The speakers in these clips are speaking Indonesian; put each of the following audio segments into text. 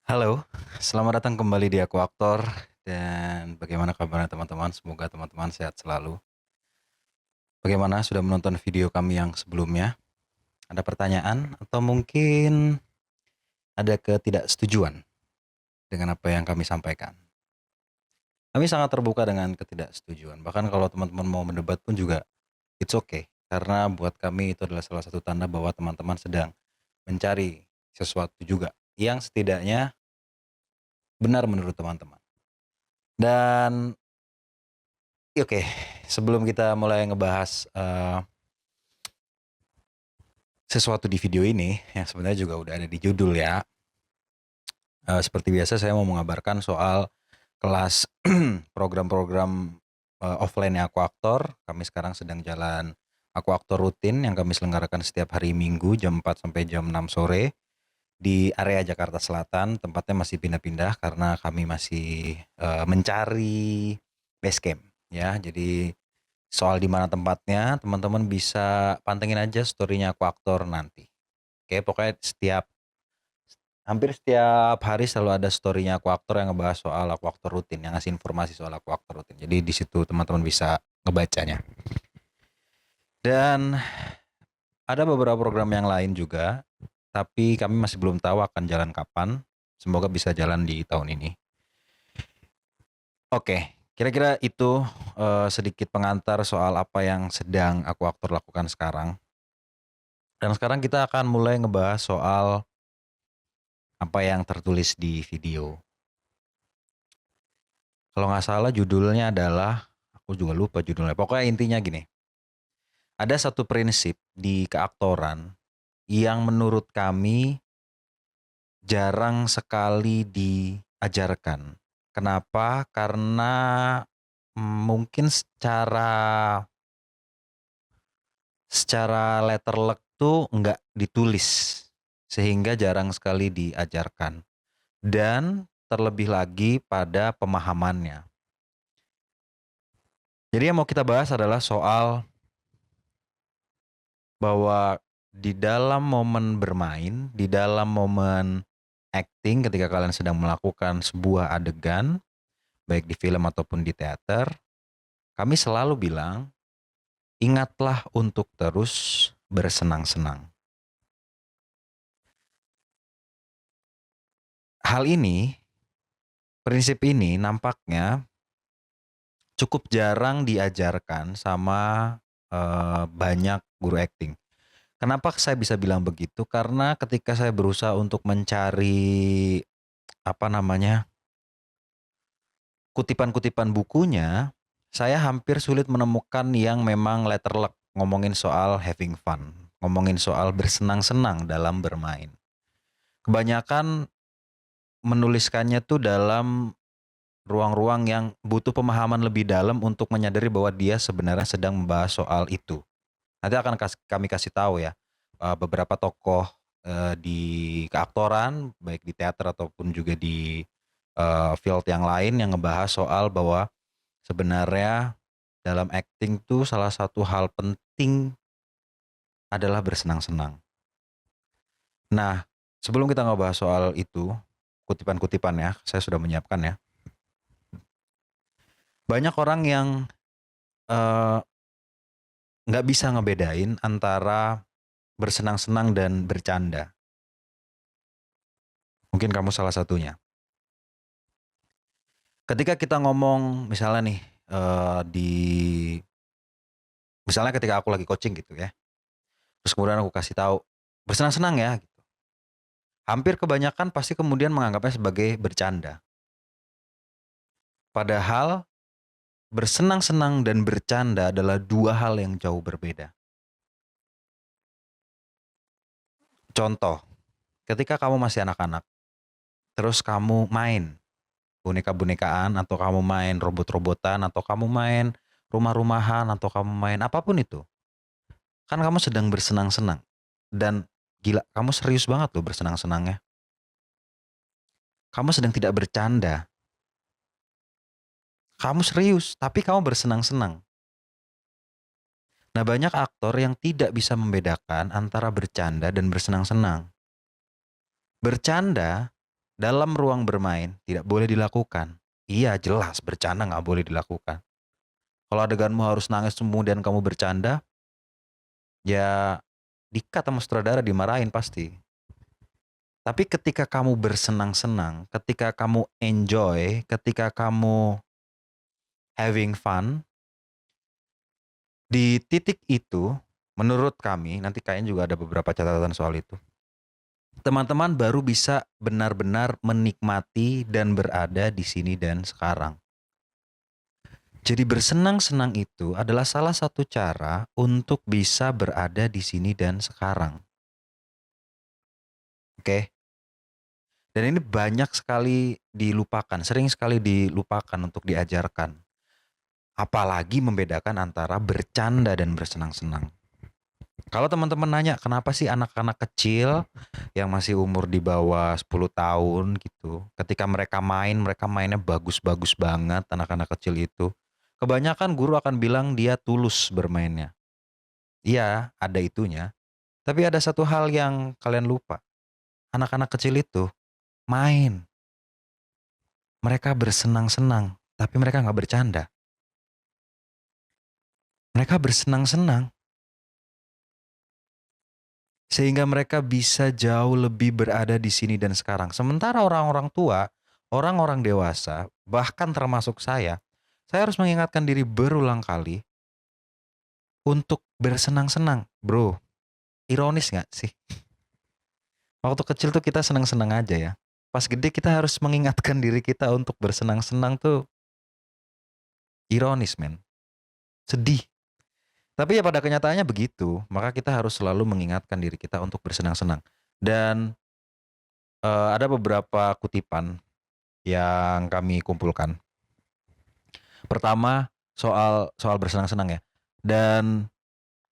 Halo, selamat datang kembali di Aku Aktor dan bagaimana kabarnya teman-teman? Semoga teman-teman sehat selalu. Bagaimana sudah menonton video kami yang sebelumnya? Ada pertanyaan atau mungkin ada ketidaksetujuan dengan apa yang kami sampaikan? Kami sangat terbuka dengan ketidaksetujuan. Bahkan kalau teman-teman mau mendebat pun juga it's okay. Karena buat kami itu adalah salah satu tanda bahwa teman-teman sedang mencari sesuatu juga yang setidaknya benar menurut teman-teman. Dan oke, sebelum kita mulai ngebahas sesuatu di video ini, yang sebenarnya juga udah ada di judul ya. Seperti biasa saya mau mengabarkan soal kelas program-program offline Aku Aktor. Kami sekarang sedang jalan Aku Aktor rutin yang kami selenggarakan setiap hari Minggu jam 4 sampai jam 6 sore di area Jakarta Selatan. Tempatnya masih pindah-pindah karena kami masih mencari base camp ya. Jadi soal di mana tempatnya, teman-teman bisa pantengin aja story-nya Aku Aktor nanti. Oke, pokoknya hampir setiap hari selalu ada story-nya Aku Aktor yang ngebahas soal Aku Aktor rutin, yang ngasih informasi soal Aku Aktor rutin. Jadi di situ teman-teman bisa ngebacanya. Dan ada beberapa program yang lain juga, tapi kami masih belum tahu akan jalan kapan. Semoga bisa jalan di tahun ini. Oke, kira-kira itu sedikit pengantar soal apa yang sedang Aku Aktor lakukan sekarang. Dan sekarang kita akan mulai ngebahas soal apa yang tertulis di video. Kalau nggak salah judulnya adalah, aku juga lupa judulnya. Pokoknya intinya gini, ada satu prinsip di keaktoran yang menurut kami jarang sekali diajarkan. Kenapa? Karena mungkin secara letterlek tuh nggak ditulis, sehingga jarang sekali diajarkan. Dan terlebih lagi pada pemahamannya. Jadi yang mau kita bahas adalah soal bahwa di dalam momen bermain, di dalam momen acting ketika kalian sedang melakukan sebuah adegan, baik di film ataupun di teater, kami selalu bilang, ingatlah untuk terus bersenang-senang. Hal ini, prinsip ini nampaknya cukup jarang diajarkan sama banyak guru acting. Kenapa saya bisa bilang begitu? Karena ketika saya berusaha untuk mencari apa namanya kutipan-kutipan bukunya, saya hampir sulit menemukan yang memang letterlek ngomongin soal having fun, ngomongin soal bersenang-senang dalam bermain. Kebanyakan menuliskannya tuh dalam ruang-ruang yang butuh pemahaman lebih dalam untuk menyadari bahwa dia sebenarnya sedang membahas soal itu. Nanti akan kami kasih tahu ya beberapa tokoh di keaktoran, baik di teater ataupun juga di field yang lain yang ngebahas soal bahwa sebenarnya dalam acting tuh salah satu hal penting adalah bersenang-senang. Nah, sebelum kita ngebahas soal itu, kutipan-kutipan ya, saya sudah menyiapkan ya. Banyak orang yang eh, nggak bisa ngebedain antara bersenang-senang dan bercanda. Mungkin kamu salah satunya. Ketika kita ngomong misalnya nih misalnya ketika aku lagi coaching gitu ya, terus kemudian aku kasih tahu bersenang-senang ya, gitu. Hampir kebanyakan pasti kemudian menganggapnya sebagai bercanda. Padahal bersenang-senang dan bercanda adalah dua hal yang jauh berbeda. Contoh, ketika kamu masih anak-anak, terus kamu main boneka-bonekaan atau kamu main robot-robotan atau kamu main rumah-rumahan atau kamu main apapun itu. Kan kamu sedang bersenang-senang. Dan gila, kamu serius banget loh bersenang-senangnya. Kamu sedang tidak bercanda. Kamu serius, tapi kamu bersenang-senang. Nah, banyak aktor yang tidak bisa membedakan antara bercanda dan bersenang-senang. Bercanda dalam ruang bermain tidak boleh dilakukan. Iya jelas bercanda nggak boleh dilakukan. Kalau adeganmu harus nangis kemudian kamu bercanda, ya di-cut sama sutradara, dimarahin pasti. Tapi ketika kamu bersenang-senang, ketika kamu enjoy, ketika kamu having fun, di titik itu menurut kami, nanti kayaknya juga ada beberapa catatan soal itu. Teman-teman baru bisa benar-benar menikmati dan berada di sini dan sekarang. Jadi bersenang-senang itu adalah salah satu cara untuk bisa berada di sini dan sekarang. Oke. Dan ini banyak sekali dilupakan, sering sekali dilupakan untuk diajarkan. Apalagi membedakan antara bercanda dan bersenang-senang. Kalau teman-teman nanya, kenapa sih anak-anak kecil yang masih umur di bawah 10 tahun gitu, ketika mereka mereka mainnya bagus-bagus banget, anak-anak kecil itu. Kebanyakan guru akan bilang dia tulus bermainnya. Iya, ada itunya. Tapi ada satu hal yang kalian lupa. Anak-anak kecil itu main. Mereka bersenang-senang, tapi mereka nggak bercanda. Mereka bersenang-senang. Sehingga mereka bisa jauh lebih berada di sini dan sekarang. Sementara orang-orang tua, orang-orang dewasa, bahkan termasuk saya harus mengingatkan diri berulang kali untuk bersenang-senang. Bro, ironis nggak sih? Waktu kecil tuh kita senang-senang aja ya. Pas gede kita harus mengingatkan diri kita untuk bersenang-senang tuh ironis, men. Sedih. Tapi ya pada kenyataannya begitu, maka kita harus selalu mengingatkan diri kita untuk bersenang-senang. Dan ada beberapa kutipan yang kami kumpulkan. Pertama, soal bersenang-senang ya. Dan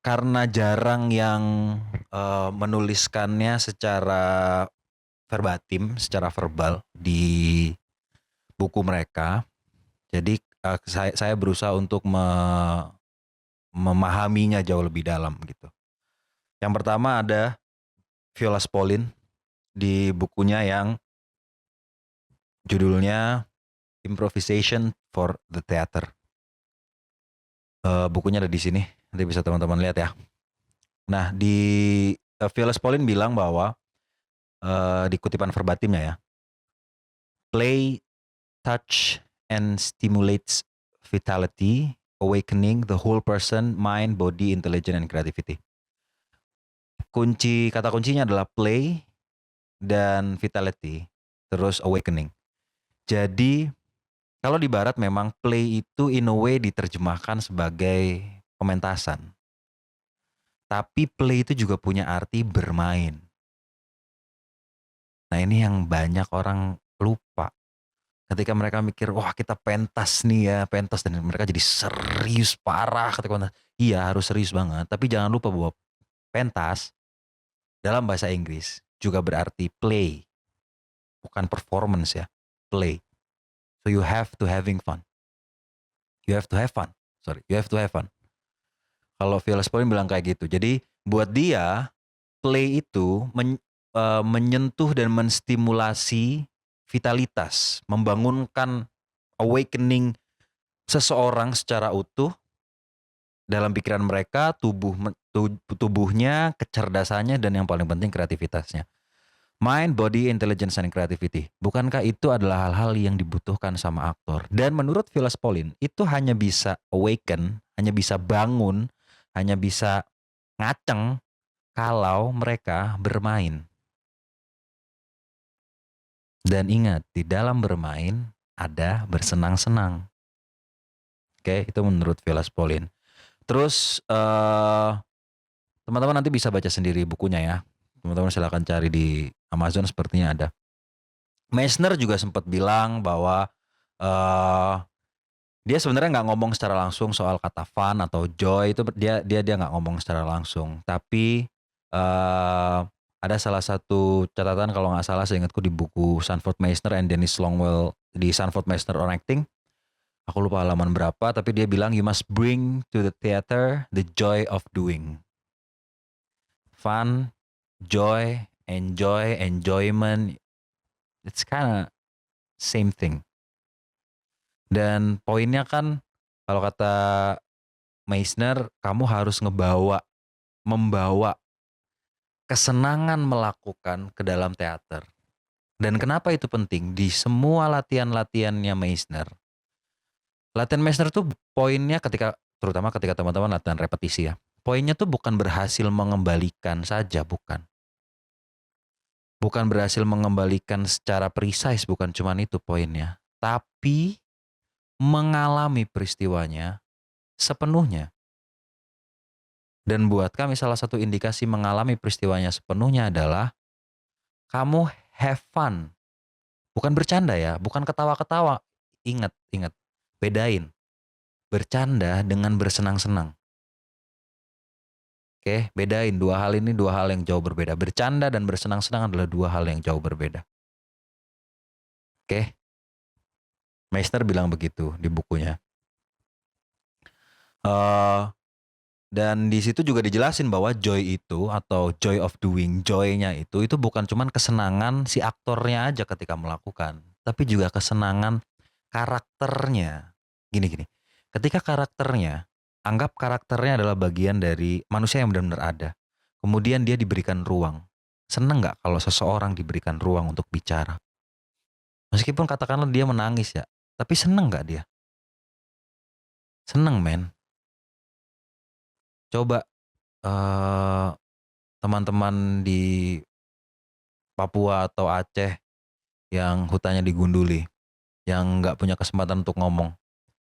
karena jarang yang menuliskannya secara verbatim, secara verbal di buku mereka. Jadi saya berusaha untuk memahaminya jauh lebih dalam gitu. Yang pertama ada Viola Spolin di bukunya yang judulnya Improvisation for the Theater. Bukunya ada di sini, nanti bisa teman-teman lihat ya. Nah, di Viola Spolin bilang bahwa di kutipan verbatimnya ya, play, touch, and stimulates vitality, awakening the whole person, mind, body, intelligence, and creativity. Kata kuncinya adalah play dan vitality, terus awakening. Jadi kalau di barat memang play itu in a way diterjemahkan sebagai pementasan. Tapi play itu juga punya arti bermain. Nah ini yang banyak orang lupa. Ketika mereka mikir, wah kita pentas nih ya, pentas. Dan mereka jadi serius parah ketika pentas. Iya harus serius banget. Tapi jangan lupa bahwa pentas dalam bahasa Inggris juga berarti play. Bukan performance ya, play. So you have to having fun. You have to have fun. You have to have fun. Kalau Viola Spolin bilang kayak gitu. Jadi buat dia play itu menyentuh dan menstimulasi vitalitas, membangunkan awakening seseorang secara utuh dalam pikiran mereka, tubuhnya, kecerdasannya, dan yang paling penting kreativitasnya. Mind, body, intelligence, and creativity. Bukankah itu adalah hal-hal yang dibutuhkan sama aktor? Dan menurut Viola Spolin, itu hanya bisa awaken, hanya bisa bangun, hanya bisa ngaceng kalau mereka bermain. Dan ingat, di dalam bermain ada bersenang-senang. Oke, itu menurut Viola Spolin. Terus teman-teman nanti bisa baca sendiri bukunya ya. Teman-teman silakan cari di Amazon, sepertinya ada. Meisner juga sempat bilang bahwa dia sebenarnya nggak ngomong secara langsung soal kata fun atau joy, itu dia nggak ngomong secara langsung. Tapi ada salah satu catatan kalau nggak salah seingatku di buku Sanford Meisner and Dennis Longwell di Sanford Meisner on Acting. Aku lupa halaman berapa, tapi dia bilang you must bring to the theater the joy of doing. Fun, joy, enjoyment, It's kinda same thing. Dan poinnya kan kalau kata Meisner, kamu harus membawa kesenangan melakukan ke dalam teater. Dan kenapa itu penting? Di semua latihan-latihannya Meisner. Latihan Meisner tuh poinnya terutama ketika teman-teman latihan repetisi ya. Poinnya tuh bukan berhasil mengembalikan saja, bukan. Bukan berhasil mengembalikan secara precise, bukan cuman itu poinnya. Tapi mengalami peristiwanya sepenuhnya. Dan buat kami salah satu indikasi mengalami peristiwanya sepenuhnya adalah kamu have fun. Bukan bercanda ya, bukan ketawa-ketawa. Ingat, bedain. Bercanda dengan bersenang-senang. Oke, bedain dua hal ini, dua hal yang jauh berbeda. Bercanda dan bersenang-senang adalah dua hal yang jauh berbeda. Oke. Meisner bilang begitu di bukunya. Dan di situ juga dijelasin bahwa joy itu atau joy of doing, joy-nya itu bukan cuman kesenangan si aktornya aja ketika melakukan, tapi juga kesenangan karakternya. Gini. Ketika anggap karakternya adalah bagian dari manusia yang benar-benar ada. Kemudian dia diberikan ruang. Seneng nggak kalau seseorang diberikan ruang untuk bicara? Meskipun katakanlah dia menangis ya, tapi seneng nggak dia? Seneng, men. Coba teman-teman di Papua atau Aceh yang hutannya digunduli, yang nggak punya kesempatan untuk ngomong,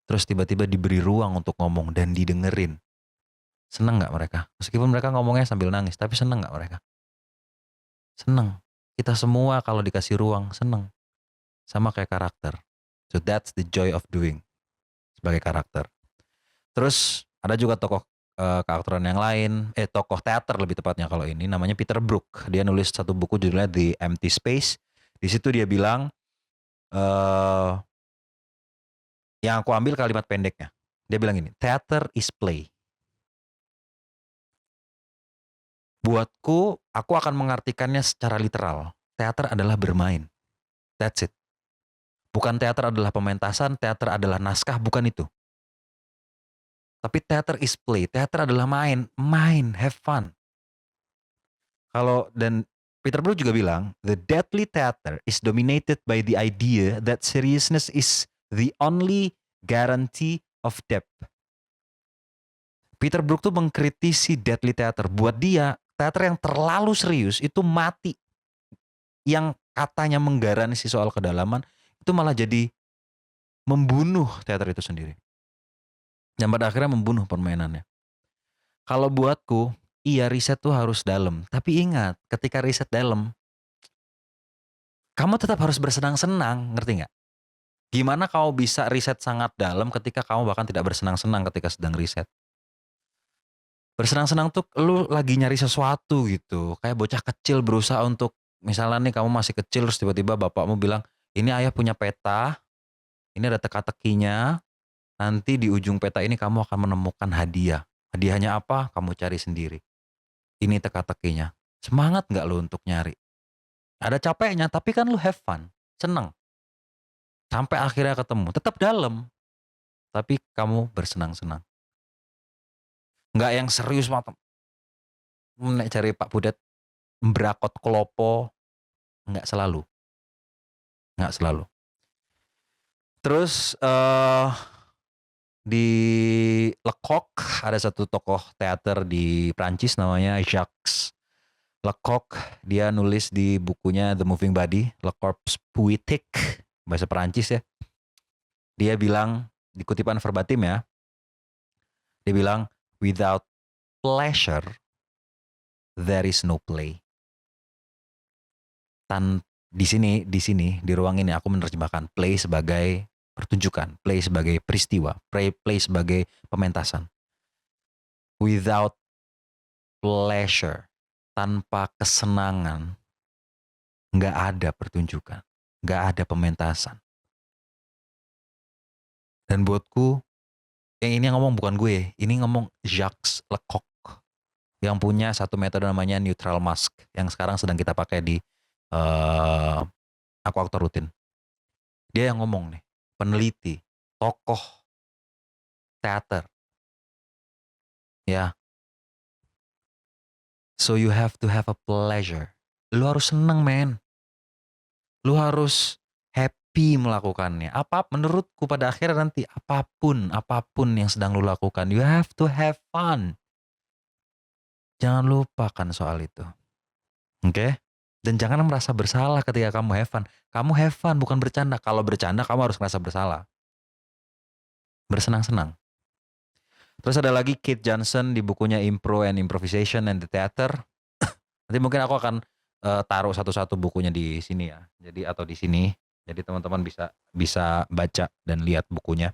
terus tiba-tiba diberi ruang untuk ngomong dan didengerin. Seneng nggak mereka? Meskipun mereka ngomongnya sambil nangis, tapi seneng nggak mereka? Seneng. Kita semua kalau dikasih ruang, seneng. Sama kayak karakter. So that's the joy of doing sebagai karakter. Terus ada juga tokoh keaktoran yang lain, tokoh teater lebih tepatnya kalau ini, namanya Peter Brook. Dia nulis satu buku judulnya The Empty Space. Di situ dia bilang, yang aku ambil kalimat pendeknya. Dia bilang gini, theater is play. Buatku, aku akan mengartikannya secara literal. Teater adalah bermain. That's it. Bukan teater adalah pementasan, teater adalah naskah, bukan itu. Tapi theater is play, teater adalah main, have fun. Dan Peter Brook juga bilang, the deadly theater is dominated by the idea that seriousness is the only guarantee of depth. Peter Brook tuh mengkritisi deadly theater. Buat dia, teater yang terlalu serius itu mati. Yang katanya menggaransi soal kedalaman, itu malah jadi membunuh teater itu sendiri. Dan pada akhirnya membunuh permainannya. Kalau buatku, iya riset tuh harus dalam. Tapi ingat, ketika riset dalam, kamu tetap harus bersenang-senang, ngerti nggak? Gimana kamu bisa riset sangat dalam ketika kamu bahkan tidak bersenang-senang ketika sedang riset? Bersenang-senang tuh lu lagi nyari sesuatu gitu. Kayak bocah kecil berusaha untuk, misalnya nih kamu masih kecil terus tiba-tiba bapakmu bilang, ini ayah punya peta, ini ada teka-tekinya, nanti di ujung peta ini kamu akan menemukan hadiah. Hadiahnya apa? Kamu cari sendiri. Ini teka-tekinya. Semangat nggak lu untuk nyari? Ada capeknya, tapi kan lu have fun. Seneng. Sampai akhirnya ketemu. Tetap dalam. Tapi kamu bersenang-senang. Nggak yang serius banget. Nek cari Pak Budet berakot kelopo. Nggak selalu. Terus di Le Coq ada satu tokoh teater di Prancis namanya Jacques Lecoq. Dia nulis di bukunya The Moving Body, Le Corps Poetique, bahasa Prancis ya. Dia bilang, di kutipan verbatim ya, dia bilang, without pleasure, there is no play. Di sini, di ruang ini aku menerjemahkan play sebagai pertunjukan, play sebagai peristiwa, play sebagai pementasan. Without pleasure, tanpa kesenangan, nggak ada pertunjukan, nggak ada pementasan. Dan buatku, yang ini ngomong bukan gue, ini ngomong Jacques Lecoq, yang punya satu metode namanya neutral mask, yang sekarang sedang kita pakai di aku aktor rutin. Dia yang ngomong nih, peneliti, tokoh teater, ya. So you have to have a pleasure. Lu harus seneng, men. Lu harus happy melakukannya. Menurutku pada akhirnya nanti apapun yang sedang lu lakukan, you have to have fun. Jangan lupakan soal itu. Oke? Dan jangan merasa bersalah ketika kamu have fun. Kamu have fun, bukan bercanda. Kalau bercanda kamu harus merasa bersalah. Bersenang-senang. Terus ada lagi Kate Johnson di bukunya Impro and Improvisation and the Theater. Nanti mungkin aku akan taruh satu-satu bukunya di sini ya. Jadi atau di sini. Jadi teman-teman bisa baca dan lihat bukunya.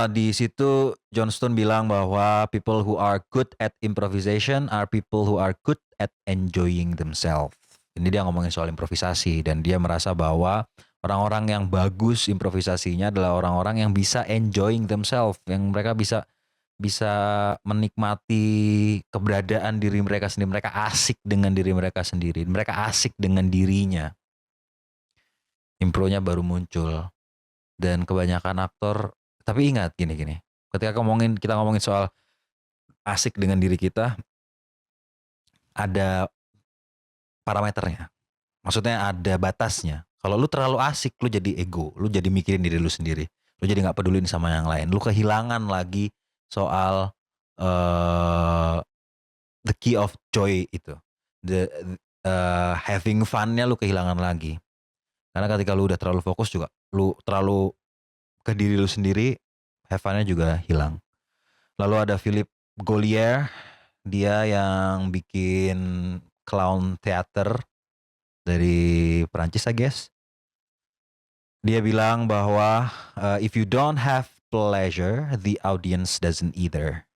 Di situ John Stone bilang bahwa people who are good at improvisation are people who are good at enjoying themselves. Ini dia ngomongin soal improvisasi dan dia merasa bahwa orang-orang yang bagus improvisasinya adalah orang-orang yang bisa enjoying themselves, yang mereka bisa menikmati keberadaan diri mereka sendiri, mereka asik dengan diri mereka sendiri, mereka asik dengan dirinya. Impronya baru muncul dan kebanyakan aktor. Tapi ingat gini, ketika kita ngomongin soal asik dengan diri kita, ada parameternya. Maksudnya ada batasnya. Kalau lu terlalu asik, lu jadi ego, lu jadi mikirin diri lu sendiri, lu jadi nggak pedulin sama yang lain, lu kehilangan lagi soal the key of joy itu, the having fun-nya lu kehilangan lagi. Karena ketika lu udah terlalu fokus juga, lu terlalu ke diri lu sendiri, have fun-nya juga hilang. Lalu ada Philippe Gaulier, dia yang bikin clown theater dari Perancis, I guess. Dia bilang bahwa if you don't have pleasure, the audience doesn't either.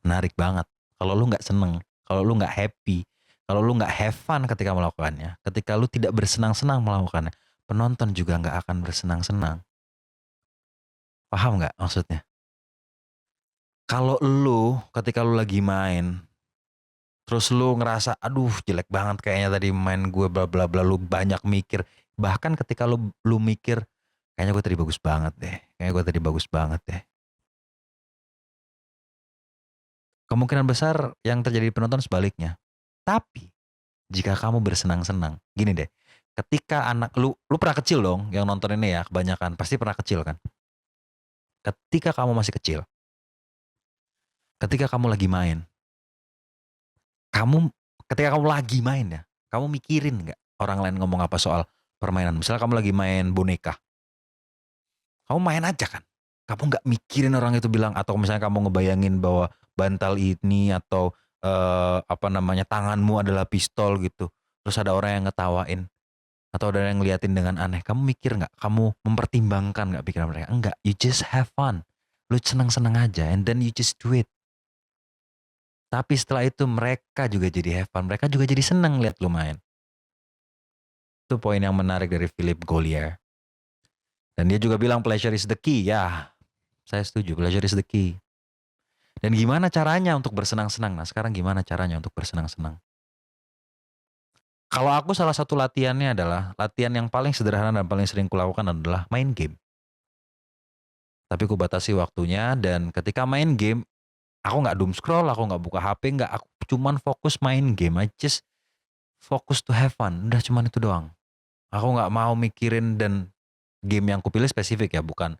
Menarik banget. Kalau lu nggak seneng, kalau lu nggak happy, kalau lu nggak have fun ketika melakukannya, ketika lu tidak bersenang-senang melakukannya, penonton juga nggak akan bersenang-senang. Paham nggak maksudnya? Kalau lu ketika lu lagi main, terus lu ngerasa aduh jelek banget kayaknya tadi main gue bla bla bla, lu banyak mikir. Bahkan ketika lu mikir kayaknya gue tadi bagus banget deh. Kemungkinan besar yang terjadi di penonton sebaliknya. Tapi jika kamu bersenang-senang, gini deh. Ketika anak lu pernah kecil dong yang nonton ini ya, kebanyakan pasti pernah kecil kan. Ketika kamu masih kecil, ketika kamu lagi main, ketika kamu lagi main ya, kamu mikirin nggak orang lain ngomong apa soal permainan? Misalnya kamu lagi main boneka, kamu main aja kan, kamu nggak mikirin orang itu bilang, atau misalnya kamu ngebayangin bahwa bantal ini atau tanganmu adalah pistol gitu, terus ada orang yang ngetawain atau ada yang ngeliatin dengan aneh, kamu mikir nggak? Kamu mempertimbangkan nggak pikiran mereka? Enggak, you just have fun, lu senang-senang aja, and then you just do it. Tapi setelah itu mereka juga jadi have fun, mereka juga jadi senang lihat lu main. Itu poin yang menarik dari Philippe Gaulier. Dan dia juga bilang pleasure is the key. Ya, saya setuju, pleasure is the key. Dan gimana caranya untuk bersenang-senang? Nah, sekarang gimana caranya untuk bersenang-senang? Kalau aku salah satu latihannya adalah, latihan yang paling sederhana dan paling sering kulakukan adalah main game. Tapi aku batasi waktunya, dan ketika main game, aku nggak doom scroll, aku nggak buka HP, aku cuman fokus main game. I just focus to have fun. Udah cuman itu doang. Aku nggak mau mikirin, dan game yang kupilih spesifik ya, bukan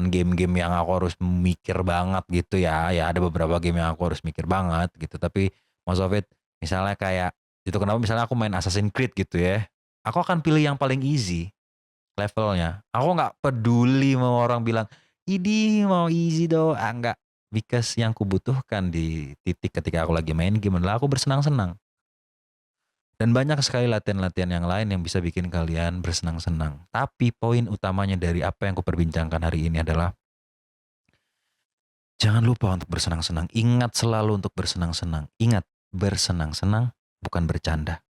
game-game yang aku harus mikir banget gitu ya. Ya ada beberapa game yang aku harus mikir banget gitu. Tapi most of it, misalnya kayak, itu kenapa misalnya aku main Assassin's Creed gitu ya. Aku akan pilih yang paling easy levelnya. Aku nggak peduli mau orang bilang, ini mau easy dong. Enggak. Because yang kubutuhkan di titik ketika aku lagi main game adalah aku bersenang-senang. Dan banyak sekali latihan-latihan yang lain yang bisa bikin kalian bersenang-senang. Tapi poin utamanya dari apa yang kuperbincangkan hari ini adalah, jangan lupa untuk bersenang-senang. Ingat selalu untuk bersenang-senang. Ingat, bersenang-senang bukan bercanda.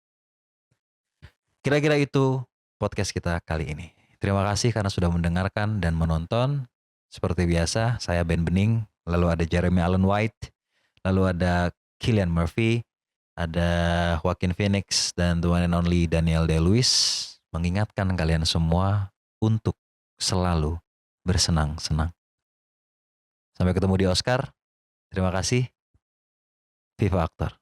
Kira-kira itu podcast kita kali ini. Terima kasih karena sudah mendengarkan dan menonton. Seperti biasa, saya Ben Bening, lalu ada Jeremy Allen White, lalu ada Cillian Murphy. ada Joaquin Phoenix dan the one and only Daniel Day-Lewis mengingatkan kalian semua untuk selalu bersenang-senang. Sampai ketemu di Oscar. Terima kasih. Viva Aktor.